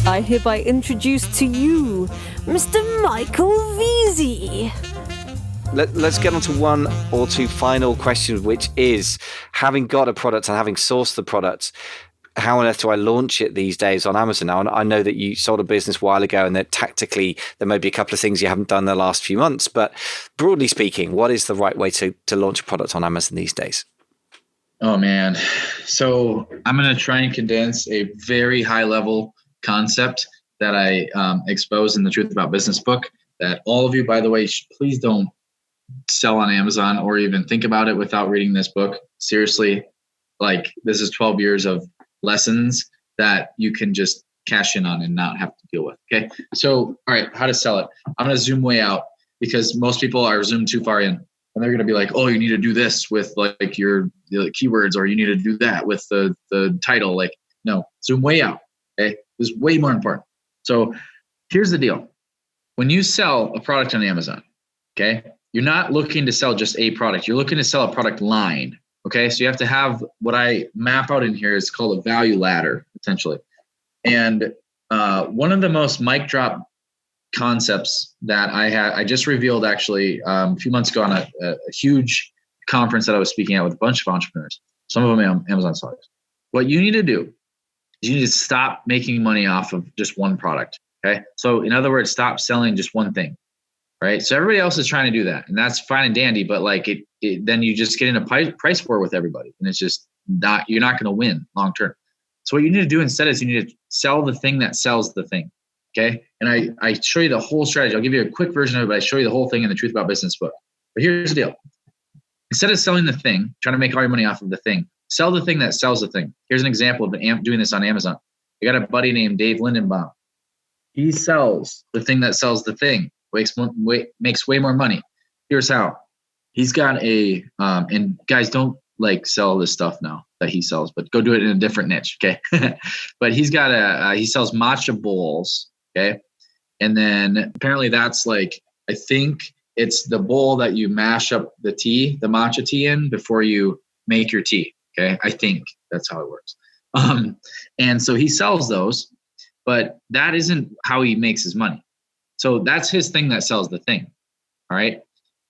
I hereby introduce to you Mr. Michael Veazey. Let's get on to one or two final questions, which is, having got a product and having sourced the product, how on earth do I launch it these days on Amazon now? And I know that you sold a business a while ago and that tactically there may be a couple of things you haven't done in the last few months, but broadly speaking, what is the right way to launch a product on Amazon these days? Oh man. So I'm going to try and condense a very high level concept that I expose in the Truth About Business book that all of you, by the way, please don't sell on Amazon or even think about it without reading this book. Seriously, like this is 12 years of lessons that you can just cash in on and not have to deal with. Okay. So, all right, how to sell it. I'm going to zoom way out because most people are zoomed too far in and they're going to be like, oh, you need to do this with like your keywords, or you need to do that with the title. Like, no, zoom way out. Okay. This is way more important. So here's the deal. When you sell a product on Amazon, okay, you're not looking to sell just a product. You're looking to sell a product line. Okay. So you have to have what I map out in here is called a value ladder, essentially. And one of the most mic drop concepps that I just revealed actually a few months ago on a huge conference that I was speaking at with a bunch of entrepreneurs, some of them Amazon sellers. What you need to do is you need to stop making money off of just one product. Okay. So in other words, stop selling just one thing. Right. So everybody else is trying to do that, and that's fine and dandy, but like then you just get in a price war with everybody, and it's just not, you're not going to win long term. So what you need to do instead is you need to sell the thing that sells the thing. Okay. And I show you the whole strategy. I'll give you a quick version of it, but I show you the whole thing in the Truth About Business book. But here's the deal. Instead of selling the thing, trying to make all your money off of the thing, sell the thing that sells the thing. Here's an example of doing this on Amazon. I got a buddy named Dave Lindenbaum. He sells the thing that sells the thing. Makes way more money. Here's how. He's got and guys, don't like sell this stuff now that he sells, but go do it in a different niche. Okay. But he's got he sells matcha bowls. Okay. And then apparently that's like, I think it's the bowl that you mash up the matcha tea in before you make your tea. Okay. I think that's how it works. And so he sells those, but that isn't how he makes his money. So that's his thing that sells the thing. All right.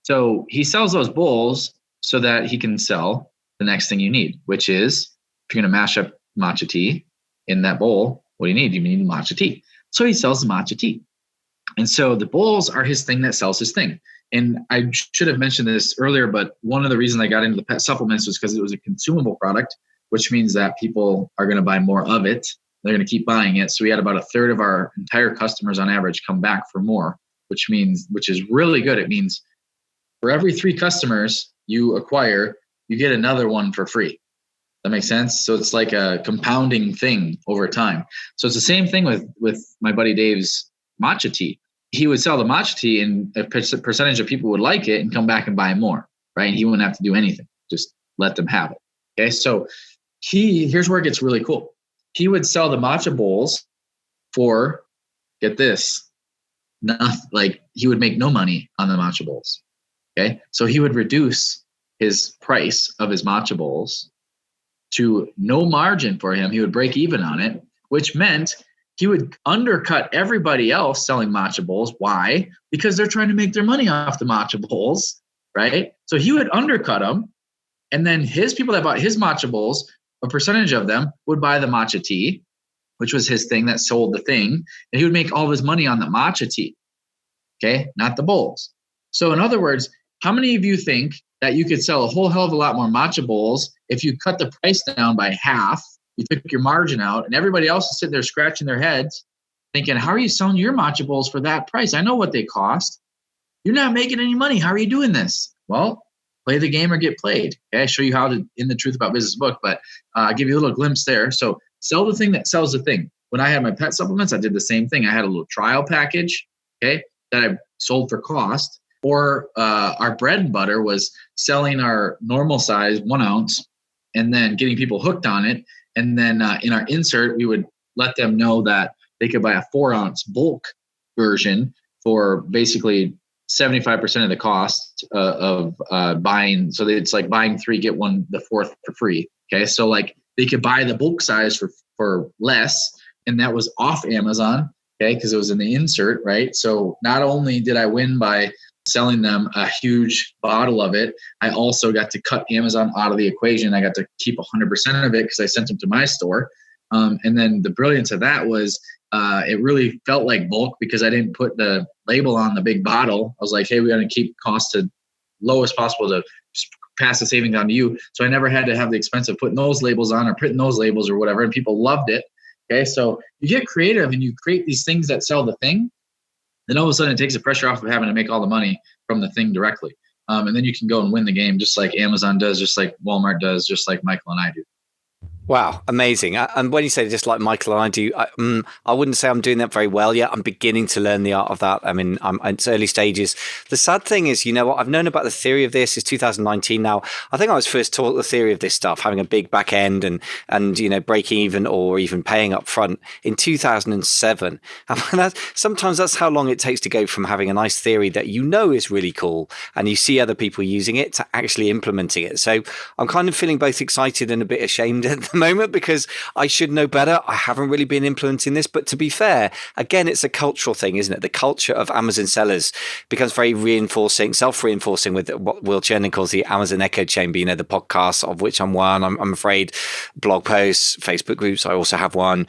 So he sells those bowls so that he can sell the next thing you need, which is if you're going to mash up matcha tea in that bowl, what do you need? You need matcha tea. So he sells the matcha tea. And so the bowls are his thing that sells his thing. And I should have mentioned this earlier, but one of the reasons I got into the pet supplements was because it was a consumable product, which means that people are going to buy more of it. They're going to keep buying it. So we had about a third of our entire customers on average come back for more, which is really good. It means for every 3 customers you acquire, you get another one for free. That makes sense. So it's like a compounding thing over time. So it's the same thing with my buddy Dave's matcha tea. He would sell the matcha tea and a percentage of people would like it and come back and buy more, right? And he wouldn't have to do anything. Just let them have it. Okay. So here's where it gets really cool. He would sell the matcha bowls for, get this, he would make no money on the matcha bowls. Okay. So he would reduce his price of his matcha bowls to no margin for him. He would break even on it, which meant he would undercut everybody else selling matcha bowls. Why? Because they're trying to make their money off the matcha bowls, right? So he would undercut them. And then his people that bought his matcha bowls, a percentage of them would buy the matcha tea, which was his thing that sold the thing. And he would make all of his money on the matcha tea. Okay. Not the bowls. So in other words, how many of you think that you could sell a whole hell of a lot more matcha bowls if you cut the price down by half, you took your margin out, and everybody else is sitting there scratching their heads thinking, how are you selling your matcha bowls for that price? I know what they cost. You're not making any money. How are you doing this? Well, play the game or get played. Okay, I show you how to in the Truth About Business book, but I'll give you a little glimpse there. So sell the thing that sells the thing. When I had my pet supplements, I did the same thing. I had a little trial package, okay, that I sold for cost. Or our bread and butter was selling our normal size 1 ounce and then getting people hooked on it. And then in our insert, we would let them know that they could buy a 4 ounce bulk version for basically 75% of the cost of buying. So it's like buying 3, get 1, the 4th for free. Okay. So like they could buy the bulk size for less and that was off Amazon, okay, because it was in the insert, right? So not only did I win by selling them a huge bottle of it, I also got to cut Amazon out of the equation. I got to keep 100% of it because I sent them to my store. And then the brilliance of that was it really felt like bulk because I didn't put the label on the big bottle. I was like, hey, we got to keep costs to lowest possible to pass the savings on to you. So I never had to have the expense of putting those labels on or printing those labels or whatever. And people loved it. Okay. So you get creative and you create these things that sell the thing. Then all of a sudden it takes the pressure off of having to make all the money from the thing directly. And then you can go and win the game just like Amazon does, just like Walmart does, just like Michael and I do. Wow, amazing. And when you say just like Michael and I do, I wouldn't say I'm doing that very well yet. I'm beginning to learn the art of that. I mean, it's early stages. The sad thing is, you know what, I've known about the theory of this. It's 2019 now. I think I was first taught the theory of this stuff, having a big back end and you know, breaking even or even paying up front in 2007. And sometimes that's how long it takes to go from having a nice theory that you know is really cool and you see other people using it to actually implementing it. So I'm kind of feeling both excited and a bit ashamed at the moment because I should know better. I haven't really been implementing this, but to be fair, again, it's a cultural thing, isn't it? The culture of Amazon sellers becomes very reinforcing, self-reinforcing with what Will Chernin calls the Amazon echo chamber, you know, the podcasts of which I'm one, I'm afraid, blog posts, Facebook groups, I also have one.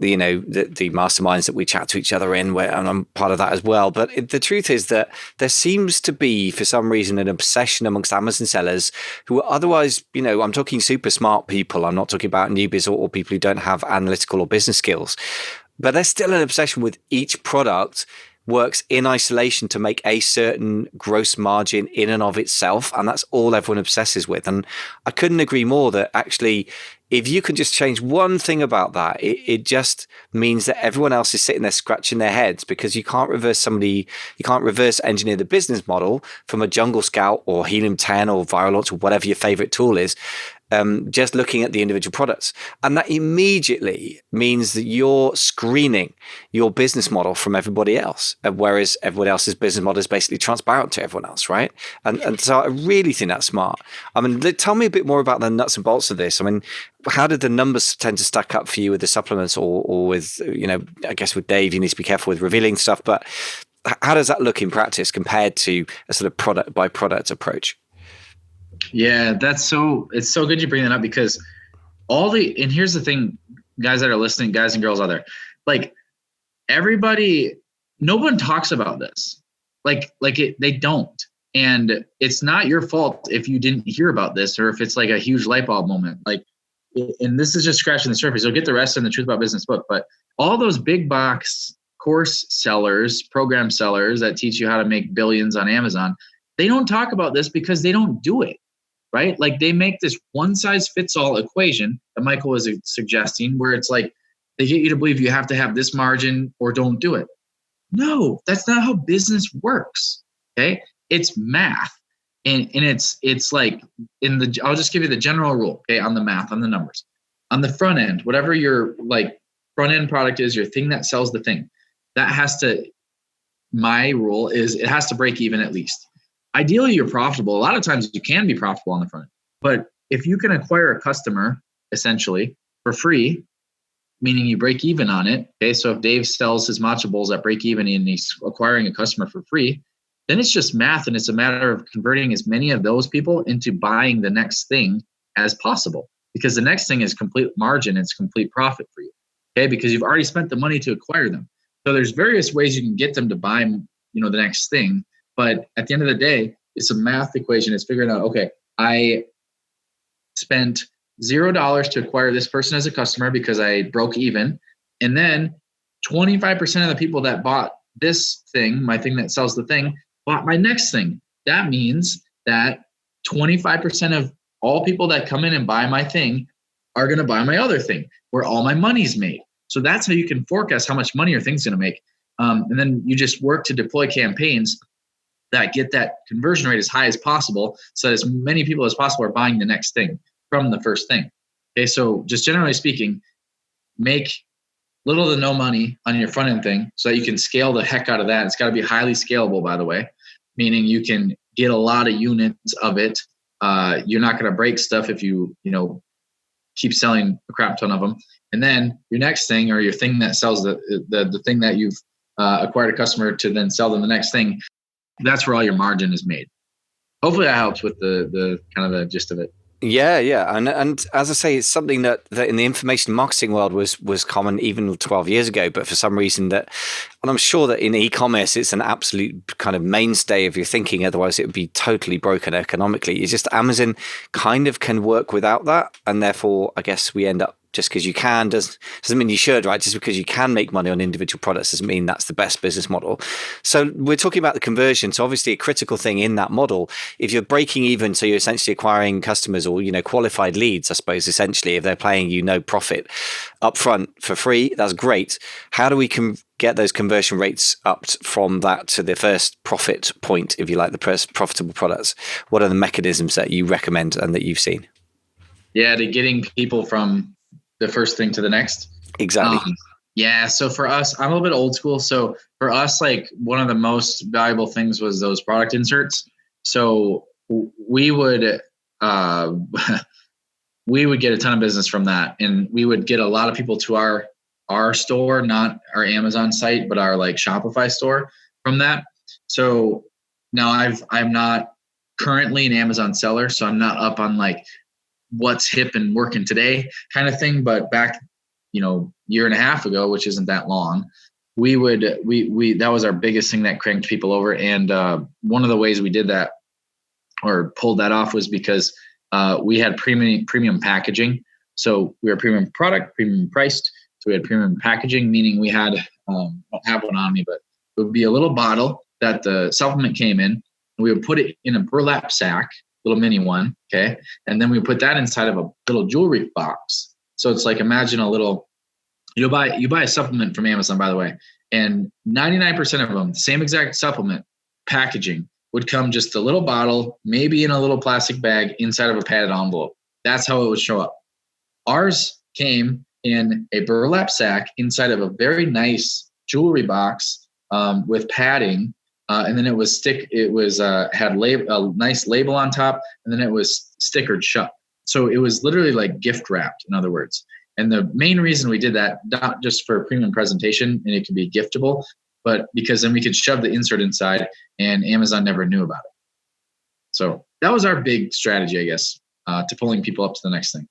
You know, the masterminds that we chat to each other in, and I'm part of that as well. But the truth is that there seems to be, for some reason, an obsession amongst Amazon sellers who are otherwise, you know, I'm talking super smart people. I'm not talking about newbies or people who don't have analytical or business skills. But there's still an obsession with each product works in isolation to make a certain gross margin in and of itself. And that's all everyone obsesses with. And I couldn't agree more that actually, if you can just change one thing about that, it just means that everyone else is sitting there scratching their heads because you can't reverse engineer the business model from a Jungle Scout or Helium 10 or Viral Launch or whatever your favorite tool is. Just looking at the individual products. And that immediately means that you're screening your business model from everybody else, whereas everybody else's business model is basically transparent to everyone else, right? And so I really think that's smart. I mean, tell me a bit more about the nuts and bolts of this. I mean, how did the numbers tend to stack up for you with the supplements or with, you know, I guess with Dave, you need to be careful with revealing stuff, but how does that look in practice compared to a sort of product by product approach? Yeah, it's so good you bring that up because and here's the thing, guys that are listening, guys and girls out there, like no one talks about this. They don't. And it's not your fault if you didn't hear about this or if it's like a huge light bulb moment. And this is just scratching the surface. You'll get the rest in the Truth About Business book, but all those big box course sellers, program sellers that teach you how to make billions on Amazon, they don't talk about this because they don't do it. Right? Like they make this one size fits all equation that Michael was suggesting where it's like they get you to believe you have to have this margin or don't do it. No, that's not how business works. Okay. It's math. And it's like I'll just give you the general rule. Okay. On the math, on the numbers, on the front end, whatever your like front end product is, your thing that sells the thing my rule is it has to break even at least. Ideally, you're profitable. A lot of times you can be profitable on the front, but if you can acquire a customer essentially for free, meaning you break even on it. Okay. So if Dave sells his matcha bowls at break even and he's acquiring a customer for free, then it's just math. And it's a matter of converting as many of those people into buying the next thing as possible, because the next thing is complete margin. It's complete profit for you. Okay. Because you've already spent the money to acquire them. So there's various ways you can get them to buy, you know, the next thing. But at the end of the day, it's a math equation. It's figuring out, okay, I spent $0 to acquire this person as a customer because I broke even. And then 25% of the people that bought this thing, my thing that sells the thing, bought my next thing. That means that 25% of all people that come in and buy my thing are going to buy my other thing where all my money's made. So that's how you can forecast how much money your thing's going to make. And then you just work to deploy campaigns that get that conversion rate as high as possible so that as many people as possible are buying the next thing from the first thing. Okay, so just generally speaking, make little to no money on your front end thing so that you can scale the heck out of that. It's got to be highly scalable, by the way, meaning you can get a lot of units of it. You're not going to break stuff if you keep selling a crap ton of them. And then your next thing, or your thing that sells the thing that you've acquired a customer to then sell them the next thing, that's where all your margin is made. Hopefully that helps with the kind of the gist of it. Yeah, yeah, and as I say, it's something that in the information marketing world was common even 12 years ago. But for some reason and I'm sure that in e-commerce, it's an absolute kind of mainstay of your thinking. Otherwise, it would be totally broken economically. It's just Amazon kind of can work without that, and therefore, I guess we end up. Just because you can doesn't mean you should, right? Just because you can make money on individual products doesn't mean that's the best business model. So we're talking about the conversion. So obviously a critical thing in that model, if you're breaking even, so you're essentially acquiring customers or, qualified leads, I suppose, essentially, if they're paying you no profit upfront for free, that's great. How do we get those conversion rates up from that to the first profit point, if you like, the first profitable products? What are the mechanisms that you recommend and that you've seen? Yeah, to getting people from the first thing to the next. Exactly. Yeah. So for us, I'm a little bit old school. So for us, like one of the most valuable things was those product inserts. So we would we would get a ton of business from that, and we would get a lot of people to our store, not our Amazon site, but our like Shopify store from that. So now I'm not currently an Amazon seller, so I'm not up on like what's hip and working today kind of thing. But back, year and a half ago, which isn't that long, we that was our biggest thing that cranked people over. And one of the ways we did that or pulled that off was because we had premium packaging. So we were premium product, premium priced. So we had premium packaging, meaning we had, I don't have one on me, but it would be a little bottle that the supplement came in, and we would put it in a burlap sack, little mini one. Okay. And then we put that inside of a little jewelry box. So it's like, imagine a little, you buy a supplement from Amazon, by the way, and 99% of them, the same exact supplement packaging would come just a little bottle, maybe in a little plastic bag inside of a padded envelope. That's how it would show up. Ours came in a burlap sack inside of a very nice jewelry box with padding. And then it was had a nice label on top, and then it was stickered shut. So it was literally like gift wrapped, in other words. And the main reason we did that, not just for premium presentation and it could be giftable, but because then we could shove the insert inside and Amazon never knew about it. So that was our big strategy, I guess, to pulling people up to the next thing.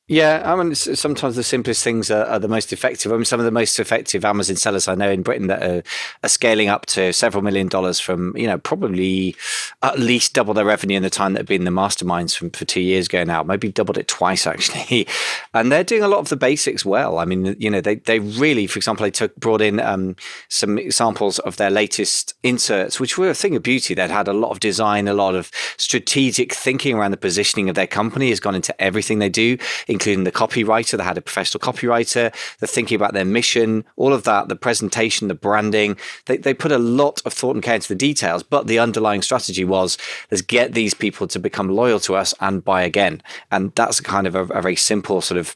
Yeah, I mean, sometimes the simplest things are the most effective. I mean, some of the most effective Amazon sellers I know in Britain that are scaling up to several $1 million from, probably at least double their revenue in the time that have been in the masterminds for 2 years ago now, maybe doubled it twice actually. And they're doing a lot of the basics well. I mean, they really, for example, they brought in some examples of their latest inserts, which were a thing of beauty. They'd had a lot of design, a lot of strategic thinking around the positioning of their company has gone into everything they do, including the copywriter. They had a professional copywriter, the thinking about their mission, all of that, the presentation, the branding. They put a lot of thought and care into the details, but the underlying strategy was, let's get these people to become loyal to us and buy again. And that's kind of a very simple sort of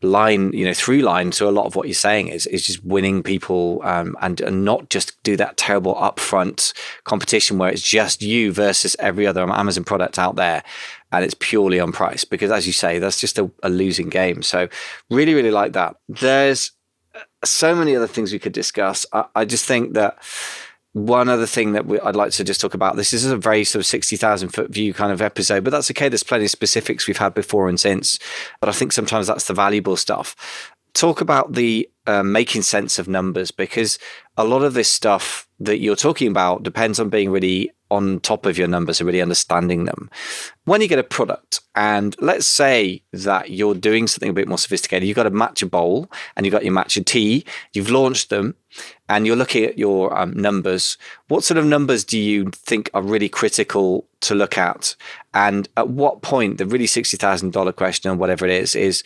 line, through line to a lot of what you're saying is just winning people and not just do that terrible upfront competition where it's just you versus every other Amazon product out there and it's purely on price, because as you say, that's just a losing game. So really, really like that. There's so many other things we could discuss. I just think that one other thing that I'd like to just talk about, this is a very sort of 60,000 foot view kind of episode, but that's okay. There's plenty of specifics we've had before and since, but I think sometimes that's the valuable stuff. Talk about the making sense of numbers, because a lot of this stuff that you're talking about depends on being really on top of your numbers and really understanding them. When you get a product, and let's say that you're doing something a bit more sophisticated, you've got a matcha bowl and you've got your matcha tea, you've launched them, and you're looking at your numbers. What sort of numbers do you think are really critical to look at? And at what point, the really $60,000 question or whatever it is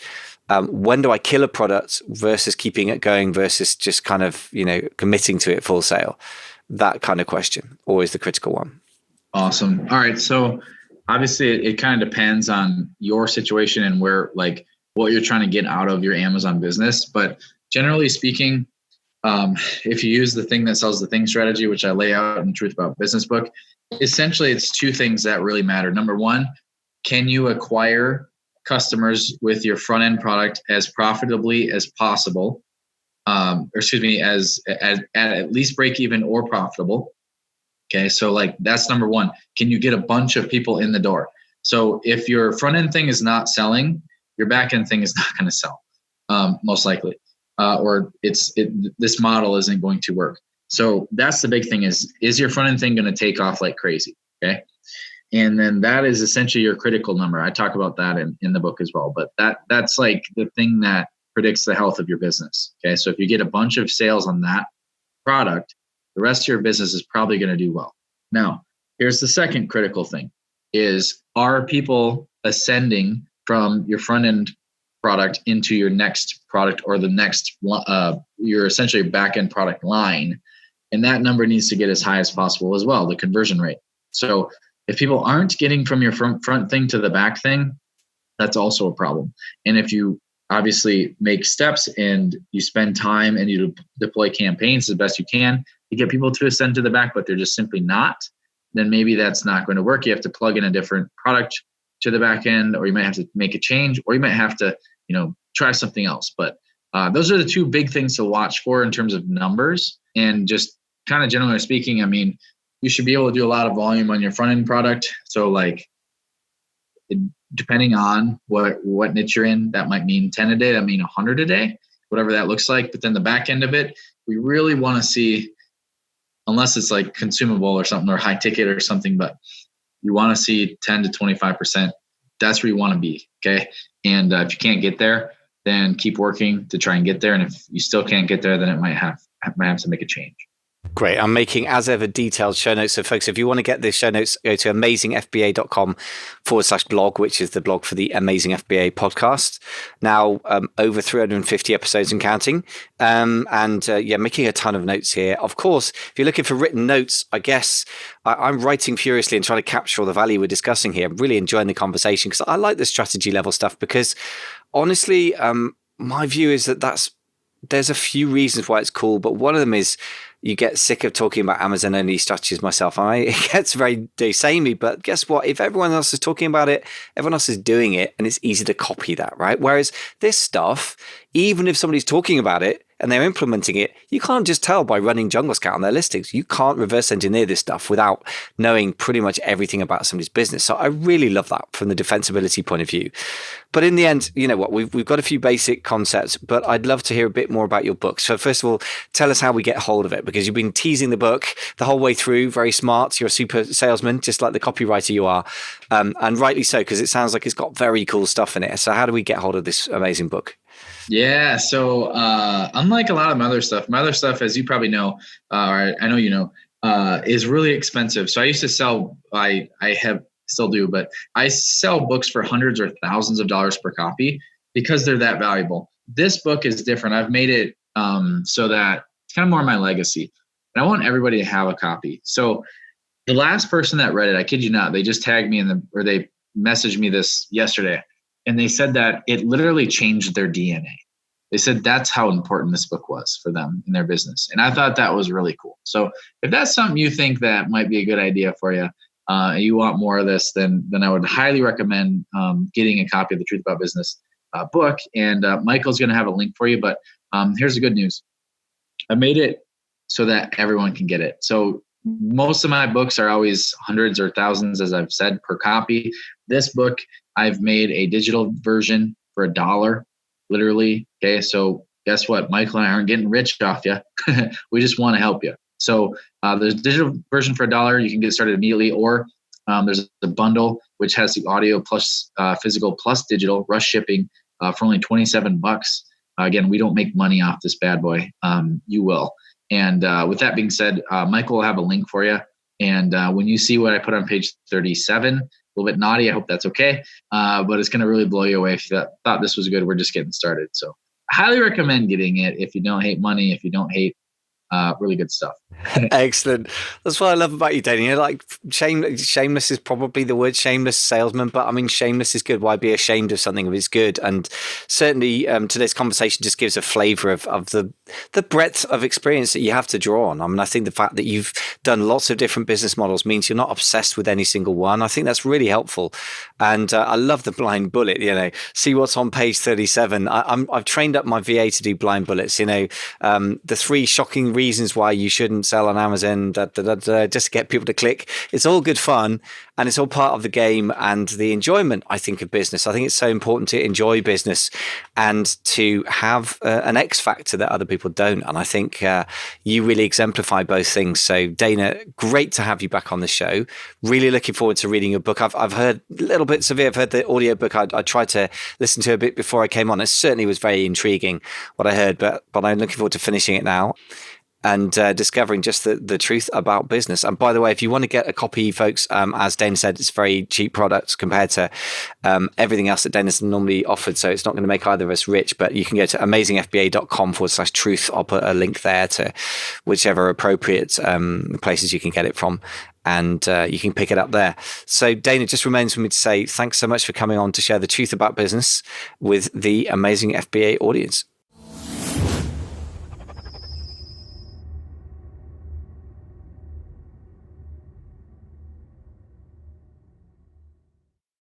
when do I kill a product versus keeping it going versus just kind of, committing to it full sale? That kind of question, always the critical one. Awesome. All right. So obviously it kind of depends on your situation and where, like, what you're trying to get out of your Amazon business. But generally speaking, if you use the thing that sells the thing strategy, which I lay out in Truth About Business book, essentially it's two things that really matter. Number one, can you acquire customers with your front end product as profitably as possible. As at least break even or profitable. Okay. So like that's number one. Can you get a bunch of people in the door? So if your front end thing is not selling, your back end thing is not going to sell, most likely, or this model isn't going to work. So that's the big thing is your front end thing going to take off like crazy? Okay. And then that is essentially your critical number. I talk about that in the book as well, but that's like the thing that predicts the health of your business. Okay. So if you get a bunch of sales on that product, the rest of your business is probably going to do well. Now, here's the second critical thing is, are people ascending from your front end product into your next product or the next, your essentially back end product line? And that number needs to get as high as possible as well, the conversion rate. So if people aren't getting from your front thing to the back thing, that's also a problem. And if you obviously make steps and you spend time and you deploy campaigns the best you can to get people to ascend to the back, but they're just simply not, then maybe that's not going to work. You have to plug in a different product to the back end, or you might have to make a change, or you might have to, try something else. But those are the two big things to watch for in terms of numbers. And just kind of generally speaking, I mean, you should be able to do a lot of volume on your front end product. So like, depending on what niche you're in, that might mean 10 a day, that mean 100 a day, whatever that looks like. But then the back end of it, we really want to see, unless it's like consumable or something or high ticket or something, but you want to see 10 to 25%. That's where you want to be. Okay. And if you can't get there, then keep working to try and get there. And if you still can't get there, then it might have to make a change. Great. I'm making, as ever, detailed show notes. So folks, if you want to get the show notes, go to amazingfba.com/blog, which is the blog for the Amazing FBA podcast. Now, over 350 episodes and counting. Making a ton of notes here. Of course, if you're looking for written notes, I guess I'm writing furiously and trying to capture all the value we're discussing here. I'm really enjoying the conversation because I like the strategy level stuff because honestly, my view is that there's a few reasons why it's cool, but one of them is you get sick of talking about Amazon only strategies myself. It gets very samey, but guess what? If everyone else is talking about it, everyone else is doing it, and it's easy to copy that, right? Whereas this stuff, even if somebody's talking about it and they're implementing it, you can't just tell by running Jungle Scout on their listings. You can't reverse engineer this stuff without knowing pretty much everything about somebody's business. So I really love that from the defensibility point of view. But in the end, you know what? We've got a few basic concepts, but I'd love to hear a bit more about your book. So first of all, tell us how we get hold of it, because you've been teasing the book the whole way through. Very smart. You're a super salesman, just like the copywriter you are. And rightly so, because it sounds like it's got very cool stuff in it. So how do we get hold of this amazing book? Yeah. So unlike a lot of my other stuff, as you probably know, or I know you know, is really expensive. So I used to sell, still do, but I sell books for hundreds or thousands of dollars per copy because they're that valuable. This book is different. I've made it so that it's kind of more my legacy. And I want everybody to have a copy. So the last person that read it, I kid you not, they just tagged me or they messaged me this yesterday. And they said that it literally changed their DNA. They said that's how important this book was for them in their business. And I thought that was really cool. So if that's something you think that might be a good idea for you, you want more of this, then I would highly recommend getting a copy of the Truth About Business book. And Michael's going to have a link for you. But here's the good news. I made it so that everyone can get it. So most of my books are always hundreds or thousands, as I've said, per copy. This book, I've made a digital version for $1, literally. Okay, so guess what? Michael and I aren't getting rich off you. We just want to help you. So there's a digital version for $1. You can get started immediately, or there's a bundle which has the audio plus physical plus digital, rush shipping for only $27. Again, we don't make money off this bad boy. You will. And with that being said, Michael will have a link for you. And when you see what I put on page 37, a little bit naughty, I hope that's okay. But it's going to really blow you away. If you thought this was good, we're just getting started. So I highly recommend getting it if you don't hate money, if you don't hate really good stuff. Excellent. That's what I love about you, Dana. You're like shameless is probably the word, shameless salesman, but I mean, shameless is good. Why be ashamed of something if it's good? And certainly today's conversation just gives a flavor of the breadth of experience that you have to draw on. I mean, I think the fact that you've done lots of different business models means you're not obsessed with any single one. I think that's really helpful. And I love the blind bullet, see what's on page 37. I've trained up my VA to do blind bullets, the 3 shocking reasons why you shouldn't sell on Amazon, just to get people to click. It's all good fun and it's all part of the game and the enjoyment, I think, of business. I think it's so important to enjoy business and to have an X factor that other people don't. And I think you really exemplify both things. So Dana, great to have you back on the show. Really looking forward to reading your book. I've heard little bits of it. I've heard the audio book. I tried to listen to a bit before I came on. It certainly was very intriguing what I heard, but I'm looking forward to finishing it now and discovering just the truth about business. And by the way, if you want to get a copy, folks, as Dana said, it's very cheap products compared to everything else that Dana's normally offered. So it's not going to make either of us rich, but you can go to amazingfba.com/truth. I'll put a link there to whichever appropriate places you can get it from. And you can pick it up there. So Dana, just remains for me to say thanks so much for coming on to share the truth about business with the Amazing FBA audience.